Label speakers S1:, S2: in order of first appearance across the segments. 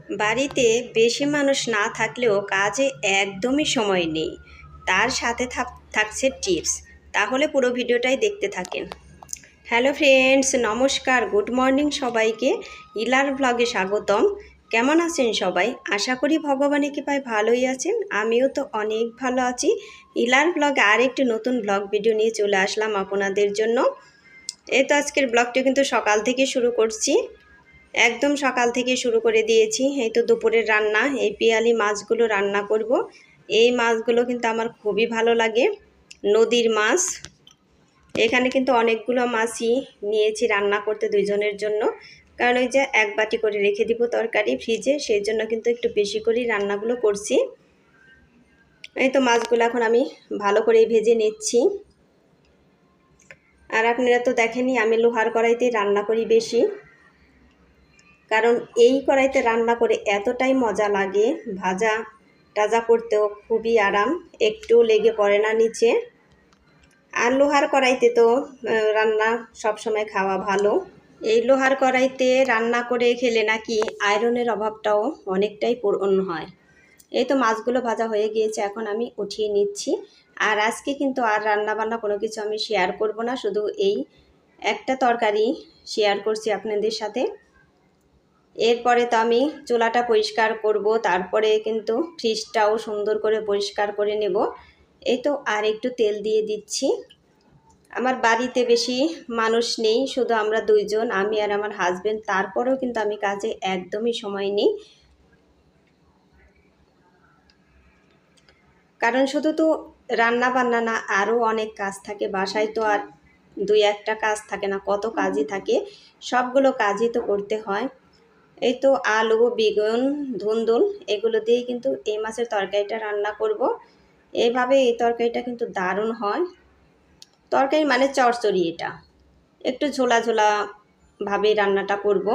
S1: বাড়িতে বেশি মানুষ না থাকলেও কাজে একদমই সময় নেই। তার সাথে থাকছে টিপস। তাহলে পুরো ভিডিওটাই দেখতে থাকেন। হ্যালো ফ্রেন্ডস, নমস্কার, গুড মর্নিং সবাইকে। ইলার ব্লগে স্বাগতম। কেমন আছেন সবাই? আশা করি ভগবানের কৃপায় ভালোই আছেন। আমিও তো অনেক ভালো আছি। ইলার ব্লগে আরেকটি নতুন ব্লগ ভিডিও নিয়ে চলে আসলাম আপনাদের জন্য। এই তো আজকের ব্লগটা কিন্তু সকাল থেকে শুরু করছি। একদম সকাল থেকে শুরু করে দিয়েছি। এই তো দুপুরের রান্না, এই পিয়ালি মাছগুলো রান্না করব। এই মাছগুলো কিন্তু আমার খুবই ভালো লাগে, নদীর মাছ। এখানে কিন্তু অনেকগুলো মাছই নিয়েছি রান্না করতে দুইজনের জন্য, কারণ ওই যে এক বাটি করে রেখে দিব তরকারি ফ্রিজে, সেই জন্য কিন্তু একটু বেশি করেই রান্নাগুলো করছি। এই তো মাছগুলো এখন আমি ভালো করে ভেজে নিচ্ছি। আর আপনারা তো দেখেনই আমি লোহার কড়াইতে রান্না করি বেশি, কারণ এই কড়াইতে রান্না করে এতটাই মজা লাগে, ভাজা টাজা করতেও খুবই আরাম, একটু লেগে পড়ে না নিচে। আর লোহার কড়াইতে তো রান্না সবসময় খাওয়া ভালো। এই লোহার কড়াইতে রান্না করে খেলে নাকি আয়রনের অভাবটাও অনেকটাই পূরণ হয়। এই তো মাছগুলো ভাজা হয়ে গিয়েছে, এখন আমি উঠিয়ে নিচ্ছি। আর আজকে কিন্তু আর রান্না বান্না কোনো কিছু আমি শেয়ার করব না, শুধু এই একটা তরকারি শেয়ার করছি আপনাদের সাথে। এরপরে তো আমি চুলাটা পরিষ্কার করব, তারপরে কিন্তু ফ্রিজটাও সুন্দর করে পরিষ্কার করে নেব। এই তো আর একটু তেল দিয়ে দিচ্ছি। আমার বাড়িতে বেশি মানুষ নেই, শুধু আমরা দুইজন, আমি আর আমার হাজবেন্ড। তারপরেও কিন্তু আমি কাজে একদমই সময় নেই, কারণ শুধু তো রান্না বান্না না, আরও অনেক কাজ থাকে বাসায়। তো আর দুই একটা কাজ থাকে না, কত কাজই থাকে, সবগুলো কাজই তো করতে হয়। এই তো আলু, বেগুন, ধুন্দুল এগুলো দিয়ে কিন্তু এই মাছের তরকারিটা রান্না করব। এইভাবে এই তরকারিটা কিন্তু দারুণ হয়। তরকারি মানে চচ্চড়ি, এটা একটু ঝোলা ঝোলা ভাবে রান্নাটা করব।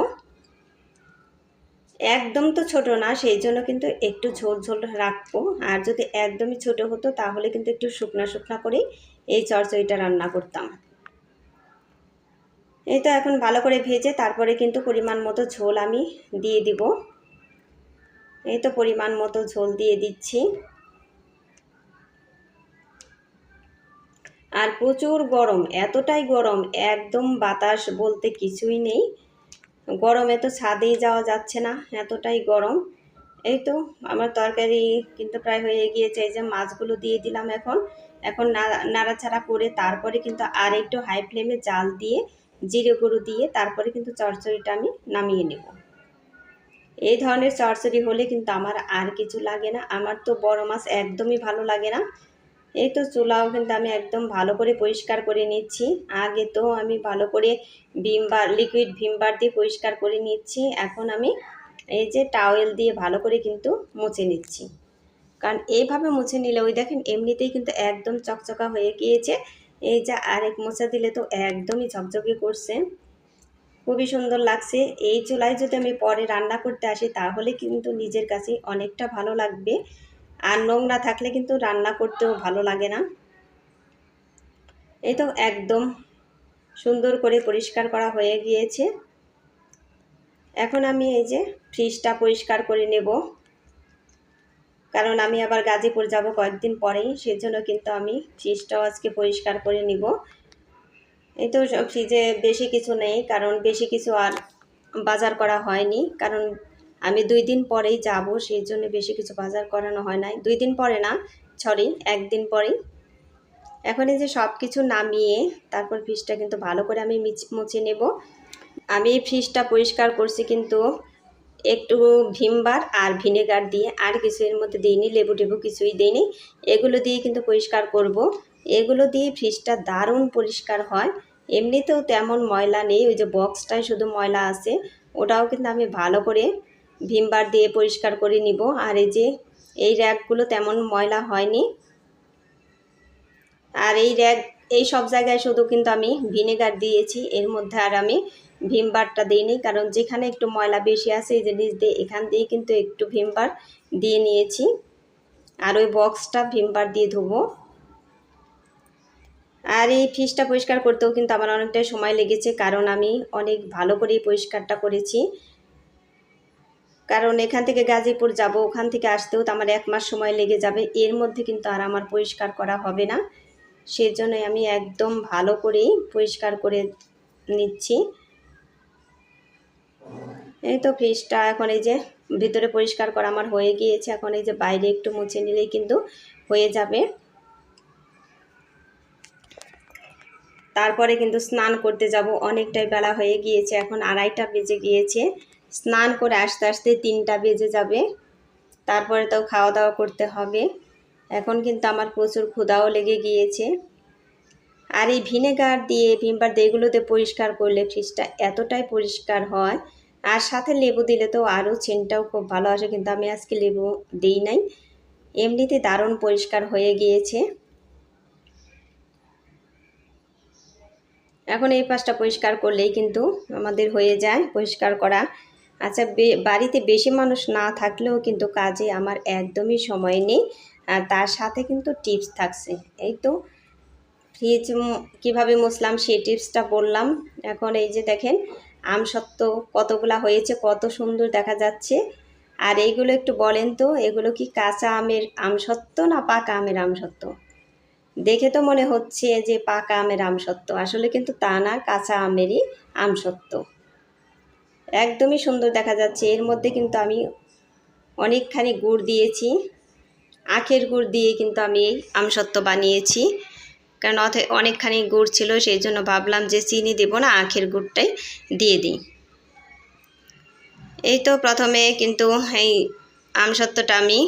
S1: একদম তো ছোট না, সেই জন্য কিন্তু একটু ঝোল ঝোল রাখবো। আর যদি একদমই ছোট হতো তাহলে কিন্তু একটু শুকনা শুকনা করে এই চচ্চড়িটা রান্না করতাম। এই তো এখন ভালো করে ভেজে তারপরে কিন্তু পরিমাণ মতো ঝোল আমি দিয়ে দিব। এই তো পরিমাণ মতো ঝোল দিয়ে দিচ্ছি। আর প্রচুর গরম, এতটাই গরম, একদম বাতাস বলতে কিছুই নেই। গরমে তো ছাদেই যাওয়া যাচ্ছে না, এতটাই গরম। এই তো আমার তরকারি কিন্তু প্রায় হয়ে গিয়েছে। এই যে মাছগুলো দিয়ে দিলাম, এখন এখন নাড়াচাড়া করে তারপরে কিন্তু আর একটু হাই ফ্লেমে জাল দিয়ে জিরে গুঁড়ো দিয়ে তারপরে কিন্তু চচ্চড়িটা আমি নামিয়ে নেব। এই ধরনের চচ্চড়ি হলে কিন্তু আমার আর কিছু লাগে না। আমার তো বড় মাছ একদমই ভালো লাগে না। এই তো চুলাও কিন্তু আমি একদম ভালো করে পরিষ্কার করে নিচ্ছি। আগে তো আমি ভালো করে লিকুইড ভিমবার দিয়ে পরিষ্কার করে নিচ্ছি। এখন আমি এই যে টাওয়েল দিয়ে ভালো করে কিন্তু মুছে নিচ্ছি, কারণ এইভাবে মুছে নিলে ওই দেখেন এমনিতেই কিন্তু একদম চকচকা হয়ে গিয়েছে। এই যে আরেক মোছা দিলে তো একদমই ঝকঝকে করছে, খুবই সুন্দর লাগছে। এই চুলায় যদি আমি পরে রান্না করতে আসি তাহলে কিন্তু নিজের কাছে অনেকটা ভালো লাগবে। আর নোংরা থাকলে কিন্তু রান্না করতেও ভালো লাগে না। এই তো একদম সুন্দর করে পরিষ্কার করা হয়ে গিয়েছে। এখন আমি এই যে ফ্রিজটা পরিষ্কার করে নেব, কারণ আমি আবার গাজীপুর যাব কয়েকদিন পরেই, সেজন্য কিন্তু আমি ফ্রিজটাও আজকে পরিষ্কার করে নিব। এই তো ফ্রিজে বেশি কিছু নেই, কারণ বেশি কিছু আর বাজার করা হয়নি, কারণ আমি 2 দিন পরেই যাব, সেই জন্য বেশি কিছু বাজার করানো হয় নাই। 2 দিন পরে না, সরি, 1 দিন পরেই। এখন এই যে সব কিছু নামিয়ে তারপর ফ্রিজটা কিন্তু ভালো করে আমি মুছে নেব। আমি ফ্রিজটা পরিষ্কার করছি কিন্তু একটু ভিমবার আর ভিনেগার দিয়ে, আর কিছু এর মধ্যে দিইনি, লেবু টেবু কিছুই দিইনি। এগুলো দিয়ে কিন্তু পরিষ্কার করব। এগুলো দিয়ে ফ্রিজটা দারুণ পরিষ্কার হয়। এমনিতেও তেমন ময়লা নেই, ওই যে বক্সটায় শুধু ময়লা আছে, ওটাও কিন্তু আমি ভালো করে ভিমবার দিয়ে পরিষ্কার করে নিব। আর এই যে এই র্যাকগুলো তেমন ময়লা হয়নি। আর এই সব জায়গায় শুধু কিন্তু আমি ভিনেগার দিয়েছি, এর মধ্যে আর আমি ভিমবারটা দিইনি, কারণ যেখানে একটু ময়লা বেশি আছে এই যে নিচ দিয়ে, এখান দিয়ে কিন্তু একটু ভিমবার দিয়ে নিয়েছি। আর ওই বক্সটা ভিমবার দিয়ে ধুবো। আর এই ফ্রিজটা পরিষ্কার করতেও কিন্তু আমার অনেকটাই সময় লেগেছে, কারণ আমি অনেক ভালো করেই পরিষ্কারটা করেছি। কারণ এখান থেকে গাজীপুর যাব, ওখান থেকে আসতেও তো আমার 1 মাস সময় লেগে যাবে। এর মধ্যে কিন্তু আর আমার পরিষ্কার করা হবে না, সেজন্যই আমি একদম ভালো করেই পরিষ্কার করে নিচ্ছি। এই তো ফ্রিজটা এখন এই যে ভিতরে পরিষ্কার করা আমার হয়ে গিয়েছে, এখন এই যে বাইরে একটু মুছে নিলেই কিন্তু হয়ে যাবে। তারপরে কিন্তু স্নান করতে যাব, অনেকটাই বেলা হয়ে গিয়েছে, এখন 2:30টা বেজে গিয়েছে। স্নান করে আসতে আসতে 3টা বেজে যাবে, তারপরে তো খাওয়া দাওয়া করতে হবে। এখন কিন্তু আমার প্রচুর ক্ষুধাও লেগে গিয়েছে। আর এই ভিনেগার দিয়ে ভিমবার দিয়ে এগুলোতে পরিষ্কার করলে ফ্রিজটা এতটাই পরিষ্কার হয়, আর সাথে লেবু দিলে তো আরও সেন্টটাও খুব ভালো আসে, কিন্তু আমি আজকে লেবু দিই নাই, এমনিতে দারুণ পরিষ্কার হয়ে গিয়েছে। এখন এই পাশটা পরিষ্কার করলেই কিন্তু আমাদের হয়ে যায় পরিষ্কার করা। আচ্ছা, বাড়িতে বেশি মানুষ না থাকলেও কিন্তু কাজে আমার একদমই সময় নেই, আর তার সাথে কিন্তু টিপস থাকছে। এই তো ফ্রিজ কীভাবে মুছলাম সেই টিপসটা বললাম। এখন এই যে দেখেন আমসত্ত্ব কতগুলা হয়েছে, কত সুন্দর দেখা যাচ্ছে। আর এইগুলো একটু বলেন তো, এগুলো কি কাঁচা আমের আমসত্ত্ব না পাকা আমের আমসত্ত্ব? দেখে তো মনে হচ্ছে যে পাকা আমের আমসত্ত্ব, আসলে কিন্তু তা না, কাঁচা আমেরই আমসত্ত্ব। একদমই সুন্দর দেখা যাচ্ছে। এর মধ্যে কিন্তু আমি অনেকখানি গুড় দিয়েছি, আখের গুড় দিয়ে কিন্তু আমি এই আমসত্ত্ব বানিয়েছি, কারণ অনেকখানি গুড় ছিল, সেই জন্য ভাবলাম যে চিনি দেব না, আখের গুড়টাই দিয়ে দিই। এই তো প্রথমে কিন্তু এই আমসত্ত্বটা আমি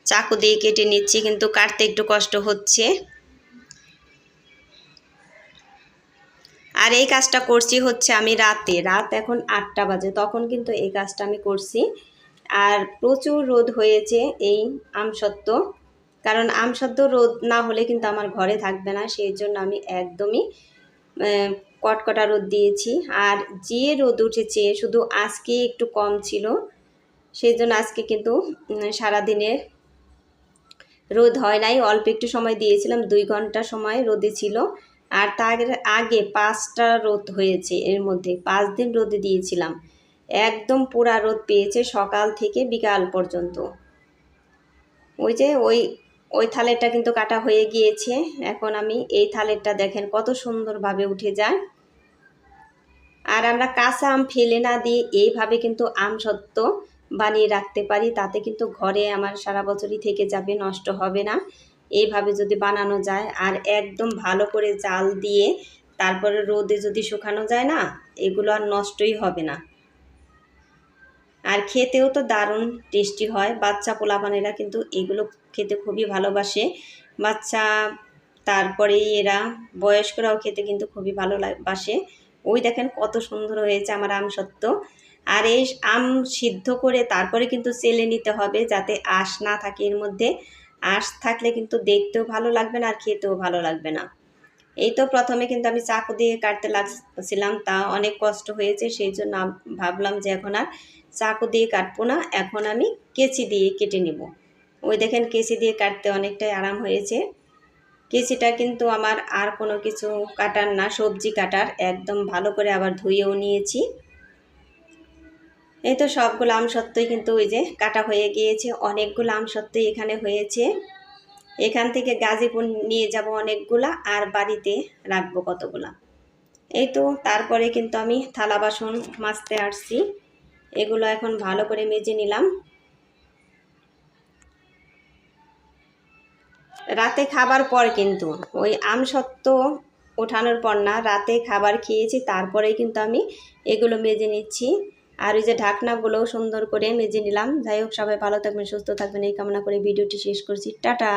S1: চাকু দিয়ে কেটে নিচ্ছি, কিন্তু কাটতে একটু কষ্ট হচ্ছে। আর এই কাজটা করছি হচ্ছে আমি রাত এখন 8টা বাজে, তখন কিন্তু এই কাজটা আমি করছি। আর প্রচুর রোদ হয়েছে এই আমসত্ত্ব, কারণ আমসত্ত্ব রোদ না হলে কিন্তু আমার ঘরে থাকবে না, সেই জন্য আমি একদমই কটকটা রোদ দিয়েছি। আর যে রোদ উঠেছে, শুধু আজকে একটু কম ছিল, সেই জন্য আজকে কিন্তু সারাদিনের রোদ হয় নাই, অল্প একটু সময় দিয়েছিলাম, 2 ঘন্টা সময় রোদে ছিল। আর তার আগে 5টা রোদ হয়েছে, এর মধ্যে 5 দিন রোদে দিয়েছিলাম, একদম পুরা রোদ পেয়েছে সকাল থেকে বিকাল পর্যন্ত। ওই যে ওই থালেরটা কিন্তু কাটা হয়ে গিয়েছে, এখন আমি এই থালেরটা দেখেন কত সুন্দরভাবে উঠে যায়। আর আমরা কাঁচা আম ফেলে না দিয়ে এইভাবে কিন্তু আমসত্ত্ব বানিয়ে রাখতে পারি, তাতে কিন্তু ঘরে আমার সারা বছরই থেকে যাবে, নষ্ট হবে না, এইভাবে যদি বানানো যায়। আর একদম ভালো করে জাল দিয়ে তারপরে রোদে যদি শুকানো যায় না, এগুলো আর নষ্টই হবে না। আর খেতেও তো দারুণ টেস্টি হয়, বাচ্চা পোলাপানেরা কিন্তু এগুলো খেতে খুবই ভালোবাসে। বাচ্চা, তারপরে এরা বয়স্করাও খেতে কিন্তু খুবই ভালোবাসে। ওই দেখেন কত সুন্দর হয়েছে আমার আমসত্ত্ব। আর এই আম সিদ্ধ করে তারপরে কিন্তু চেলে নিতে হবে, যাতে আঁশ না থাকে এর মধ্যে। আঁশ থাকলে কিন্তু দেখতেও ভালো লাগবে না, আর খেতেও ভালো লাগবে না। এই তো প্রথমে কিন্তু আমি চাকু দিয়ে কাটতে লাগছিলাম, তা অনেক কষ্ট হয়েছে, সেই জন্য ভাবলাম যে এখন আর চাকু দিয়ে কাটবো না, এখন আমি কেচি দিয়ে কেটে নেব। ওই দেখেন কেচি দিয়ে কাটতে অনেকটাই আরাম হয়েছে। কেচিটা কিন্তু আমার আর কোনো কিছু কাটার না, সবজি কাটার, একদম ভালো করে আবার ধুয়েও নিয়েছি। এই তো সবগুলো আমসত্ত্বই কিন্তু ওই যে কাটা হয়ে গিয়েছে, অনেকগুলো আমসত্ত্বই এখানে হয়েছে। এখান থেকে গাজীপুর নিয়ে যাব অনেকগুলা, আর বাড়িতে রাখবো কতগুলা। এই তো তারপরে কিন্তু আমি থালা বাসন মাজতে আসছি, এগুলো এখন ভালো করে মেজে নিলাম। রাতে খাবার পর কিন্তু ওই আমসত্ত্ব ওঠানোর পর না, রাতে খাবার খেয়েছি তারপরেই কিন্তু আমি এগুলো মেজে নিচ্ছি। আর ওই যে ঢাকনাগুলোও সুন্দর করে মেজে নিলাম। যাই হোক, সবাই ভালো থাকবেন, সুস্থ থাকবেন এই কামনা করে ভিডিওটি শেষ করছি। টাটা।